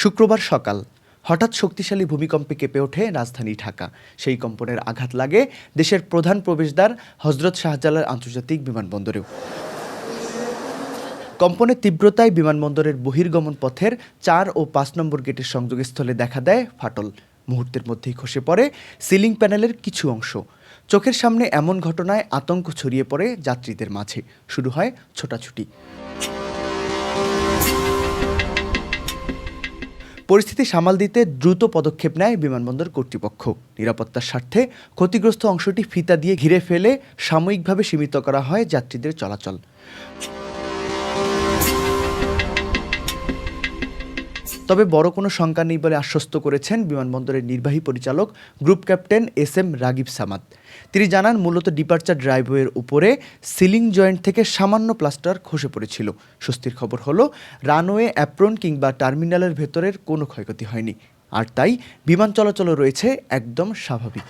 শুক্রবার সকাল হঠাৎ শক্তিশালী ভূমিকম্পে কেঁপে ওঠে রাজধানী ঢাকা। সেই কম্পনের আঘাত লাগে দেশের প্রধান প্রবেশদ্বার হজরত শাহজালাল আন্তর্জাতিক বিমানবন্দরেও। কম্পনের তীব্রতায় বিমানবন্দরের বহির্গমন পথের ৪ ও ৫ নম্বর গেটের সংযোগস্থলে দেখা দেয় ফাটল। মুহূর্তের মধ্যেই খসে পড়ে সিলিং প্যানেলের কিছু অংশ। চোখের সামনে এমন ঘটনায় আতঙ্ক ছড়িয়ে পড়ে যাত্রীদের মাঝে। শুরু হয় ছোটাছুটি। পরিস্থিতি সামাল দিতে দ্রুত পদক্ষেপ নেয় বিমানবন্দর কর্তৃপক্ষ। নিরাপত্তার স্বার্থে ক্ষতিগ্রস্ত অংশটি ফিতা দিয়ে ঘিরে ফেলে সাময়িকভাবে সীমিত করা হয় যাত্রীদের চলাচল। তবে বড় কোনো শঙ্কা নেই বলে আশ্বস্ত করেছেন বিমানবন্দরের নির্বাহী পরিচালক group captain SM Ragib Samad. তিনি জানান, মূলত ডিপার্চার ড্রাইভওয়ের উপরে সিলিং জয়েন্ট থেকে সামান্য প্লাস্টার খসে পড়েছিল। স্বস্তির খবর হলো রানওয়ে, অ্যাপ্রন কিংবা টার্মিনালের ভেতরের কোনো ক্ষয়ক্ষতি হয়নি। আর তাই বিমান চলাচলও রয়েছে একদম স্বাভাবিক।